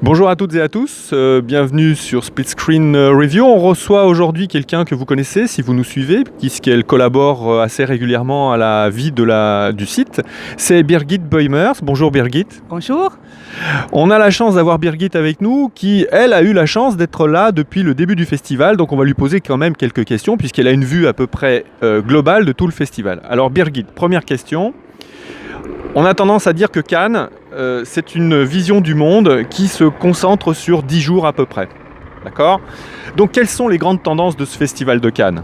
Bonjour à toutes et à tous, bienvenue sur Split Screen Review. On reçoit aujourd'hui quelqu'un que vous connaissez si vous nous suivez, puisqu'elle collabore assez régulièrement à la vie du site. C'est Birgit Beumers. Bonjour Birgit. Bonjour. On a la chance d'avoir Birgit avec nous, qui elle a eu la chance d'être là depuis le début du festival, donc on va lui poser quand même quelques questions, puisqu'elle a une vue à peu près globale de tout le festival. Alors Birgit, première question. On a tendance à dire que Cannes, c'est une vision du monde qui se concentre sur 10 jours à peu près. D'accord ? Donc, quelles sont les grandes tendances de ce festival de Cannes ?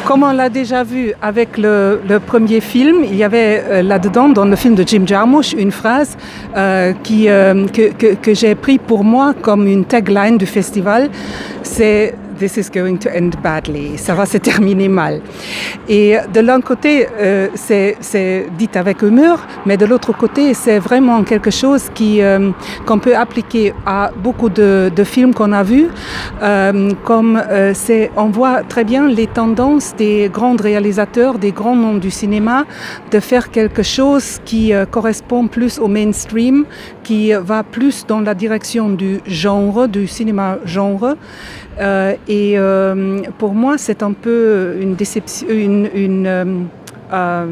Comme on l'a déjà vu avec le premier film, il y avait là-dedans, dans le film de Jim Jarmusch, une phrase que j'ai pris pour moi comme une tagline du festival. C'est « This is going to end badly ». Ça va se terminer mal. Et de l'un côté, c'est dit avec humour, mais de l'autre côté, c'est vraiment quelque chose qu'on peut appliquer à beaucoup de films qu'on a vus. On voit très bien les tendances des grands réalisateurs, des grands noms du cinéma, de faire quelque chose qui correspond plus au mainstream, qui va plus dans la direction du genre, du cinéma genre. Pour moi, c'est un peu une déception, un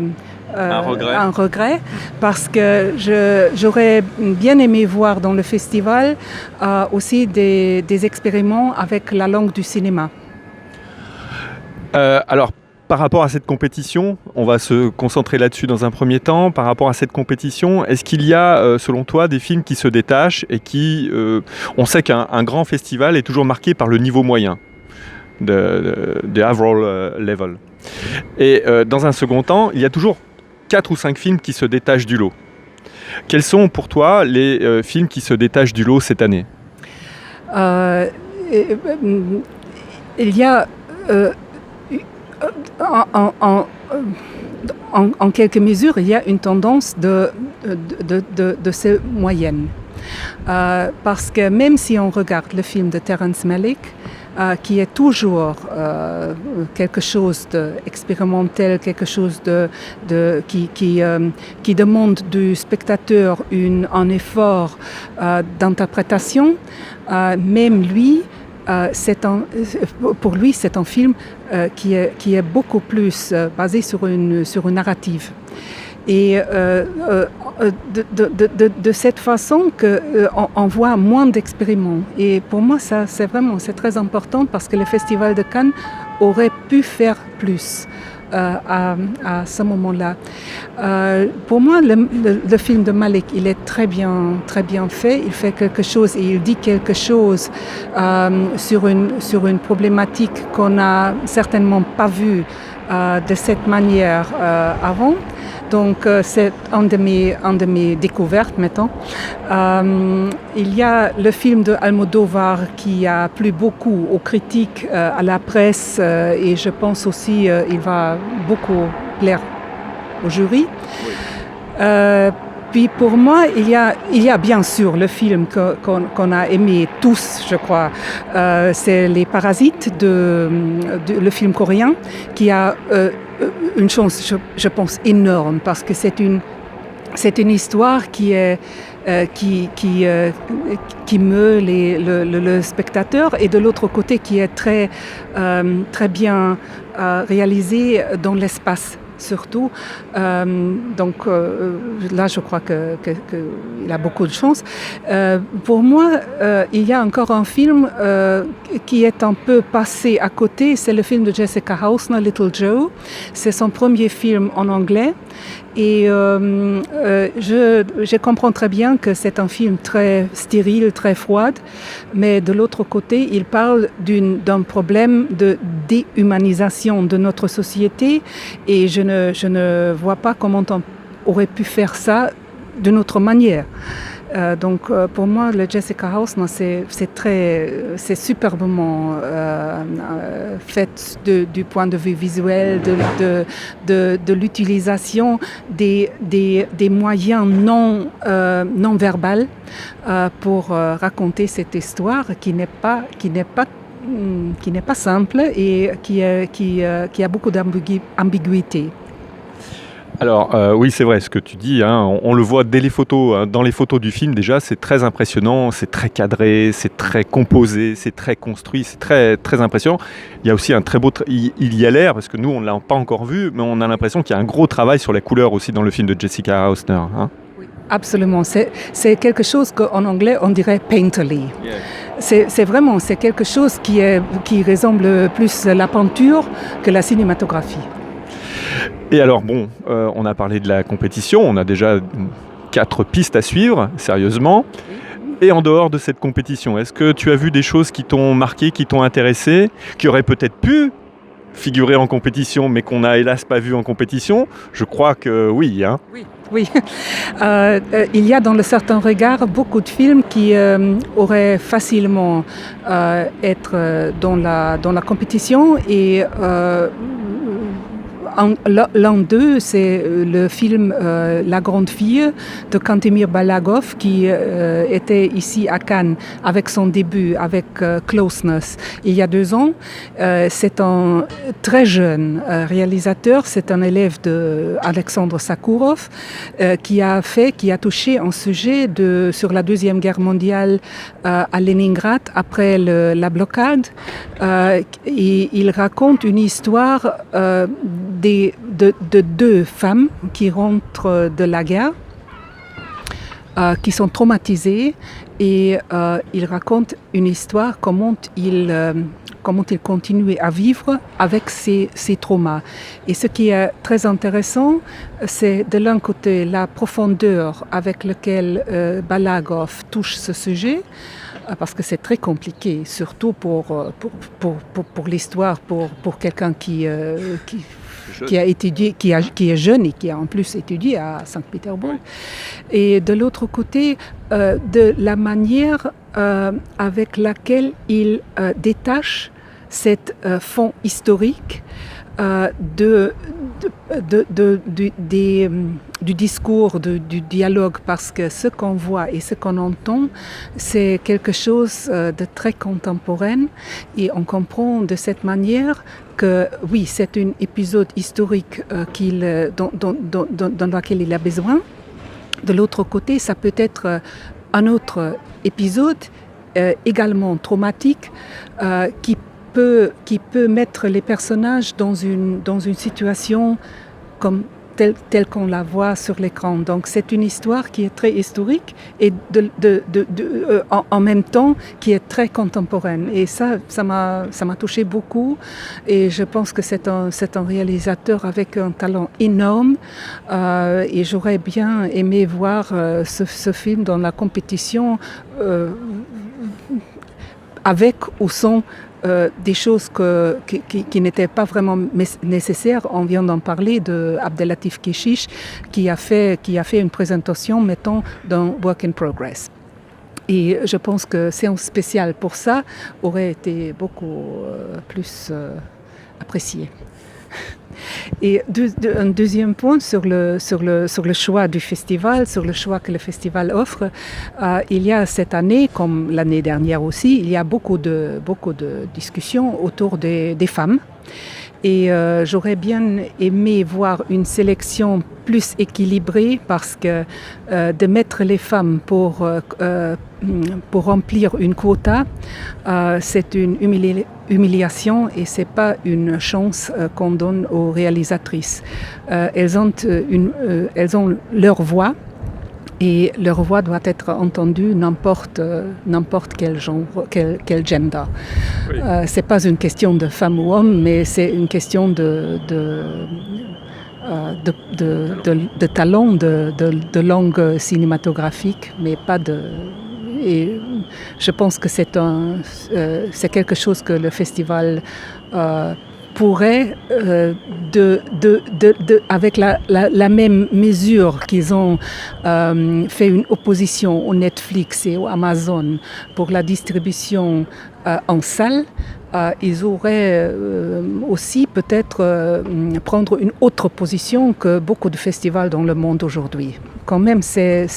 regret, parce que j'aurais bien aimé voir dans le festival aussi des expériments avec la langue du cinéma. Alors, par rapport à cette compétition, on va se concentrer là-dessus dans un premier temps. Par rapport à cette compétition, est-ce qu'il y a, selon toi, des films qui se détachent et qui... on sait qu'un grand festival est toujours marqué par le niveau moyen, de overall level. Et dans un second temps, il y a toujours 4 ou 5 films qui se détachent du lot. Quels sont pour toi les films qui se détachent du lot cette année ? Il y a... En quelques mesures, il y a une tendance de ces moyennes. Parce que même si on regarde le film de Terrence Malick, qui est toujours quelque chose d'expérimental, quelque chose qui demande du spectateur un effort d'interprétation, même lui, pour lui, c'est un film qui est beaucoup plus basé sur une narrative. Et de cette façon on voit moins d'expériments. Et pour moi, ça, c'est très important parce que le Festival de Cannes aurait pu faire plus. À ce moment-là. Pour moi, le film de Malick, il est très bien fait. Il fait quelque chose et il dit quelque chose sur une problématique qu'on n'a certainement pas vue de cette manière avant. Donc, c'est une de mes découvertes, mettons. Il y a le film de Almodovar qui a plu beaucoup aux critiques, à la presse, et je pense aussi il va beaucoup plaire au jury. Oui. Puis pour moi, il y a bien sûr le film qu'on a aimé tous, je crois. C'est Les Parasites, le film coréen, qui a une chance, je pense, énorme, parce que c'est une histoire qui meut le spectateur, et de l'autre côté qui est très bien réalisée dans l'espace. Surtout, donc là je crois qu'il a beaucoup de chance. Pour moi, il y a encore un film qui est un peu passé à côté, c'est le film de Jessica Hausner, Little Joe. C'est son premier film en anglais. Et je comprends très bien que c'est un film très stérile, très froid, mais de l'autre côté, il parle d'un problème de déhumanisation de notre société, et je ne vois pas comment on aurait pu faire ça d'une autre manière. Donc pour moi, le Jessica Hausner, c'est superbement fait du point de vue visuel, de l'utilisation des moyens non verbaux pour raconter cette histoire qui n'est pas simple et qui a beaucoup d'ambiguïté. Alors oui, c'est vrai ce que tu dis, hein, on le voit dès les photos, hein, dans les photos du film déjà, c'est très impressionnant, c'est très cadré, c'est très composé, c'est très construit, c'est très, très impressionnant. Il y a aussi un très beau... il y a l'air, parce que nous on ne l'a pas encore vu, mais on a l'impression qu'il y a un gros travail sur la couleur aussi dans le film de Jessica Hausner. Hein. Absolument, c'est quelque chose qu'en anglais on dirait painterly. Yeah. C'est quelque chose qui ressemble plus à la peinture que la cinématographie. Et alors bon, on a parlé de la compétition, on a déjà 4 pistes à suivre, sérieusement. Et en dehors de cette compétition, est-ce que tu as vu des choses qui t'ont marqué, qui t'ont intéressé, qui auraient peut-être pu figurer en compétition, mais qu'on n'a hélas pas vu en compétition? Je crois que oui. Hein. Oui. Il y a dans le certain regard beaucoup de films qui auraient facilement être dans la compétition et l'un d'eux, c'est le film La Grande Fille de Kantemir Balagov qui était ici à Cannes avec son début, avec Closeness, il y a 2 ans. C'est un très jeune réalisateur, c'est un élève d'Alexandre Sakourov qui a touché un sujet sur la Deuxième Guerre mondiale à Leningrad après la blocade. Et il raconte une histoire de 2 femmes qui rentrent de la guerre, qui sont traumatisées, et il raconte une histoire comment il continuait à vivre avec ces traumas. Et ce qui est très intéressant, c'est de l'un côté la profondeur avec laquelle Balagov touche ce sujet, parce que c'est très compliqué, surtout pour l'histoire, pour quelqu'un qui a étudié, qui est jeune et qui a en plus étudié à Saint-Pétersbourg. Et de l'autre côté, de la manière avec laquelle il détache cet fond historique du discours, du dialogue, parce que ce qu'on voit et ce qu'on entend, c'est quelque chose de très contemporain, et on comprend de cette manière que oui, c'est un épisode historique dans lequel il a besoin. De l'autre côté, ça peut être un autre épisode également traumatique qui peut mettre les personnages dans une situation comme telle qu'on la voit sur l'écran. Donc c'est une histoire qui est très historique et en même temps qui est très contemporaine. Et ça m'a touché beaucoup, et je pense que c'est un réalisateur avec un talent énorme, et j'aurais bien aimé voir ce film dans la compétition avec ou sans des choses qui n'étaient pas vraiment nécessaires. On vient d'en parler de Abdelatif Kechiche qui a fait une présentation mettant dans Work in Progress. Et je pense que séance spéciale pour ça aurait été beaucoup plus appréciée. Et un deuxième point sur le choix du festival, sur le choix que le festival offre, il y a cette année, comme l'année dernière aussi, il y a beaucoup de discussions autour des femmes. Et j'aurais bien aimé voir une sélection plus équilibrée, parce que de mettre les femmes pour remplir une quota, c'est une humiliation, et c'est pas une chance qu'on donne aux réalisatrices. Elles ont leur voix, et leur voix doit être entendue n'importe quel genre, quel gender. Oui. C'est pas une question de femme ou homme, mais c'est une question de talent, de langue cinématographique, mais pas de... Et je pense que c'est quelque chose que le festival pourrait, avec la même mesure qu'ils ont fait une opposition au Netflix et au Amazon pour la distribution en salle, ils auraient aussi peut-être prendre une autre position que beaucoup de festivals dans le monde aujourd'hui. Quand même, c'est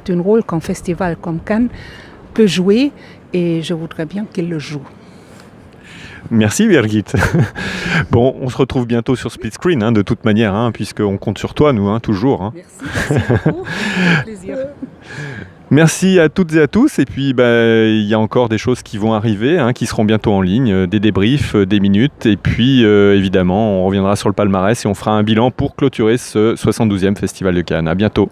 un rôle qu'un festival comme Cannes peut jouer, et je voudrais bien qu'il le joue. Merci Birgit. Bon, on se retrouve bientôt sur Split Screen, de toute manière, puisqu'on compte sur toi, nous, toujours. Merci beaucoup. Avec plaisir. Merci à toutes et à tous. Et puis, il y a encore des choses qui vont arriver, qui seront bientôt en ligne, des débriefs, des minutes. Et puis, évidemment, on reviendra sur le palmarès et on fera un bilan pour clôturer ce 72e Festival de Cannes. À bientôt.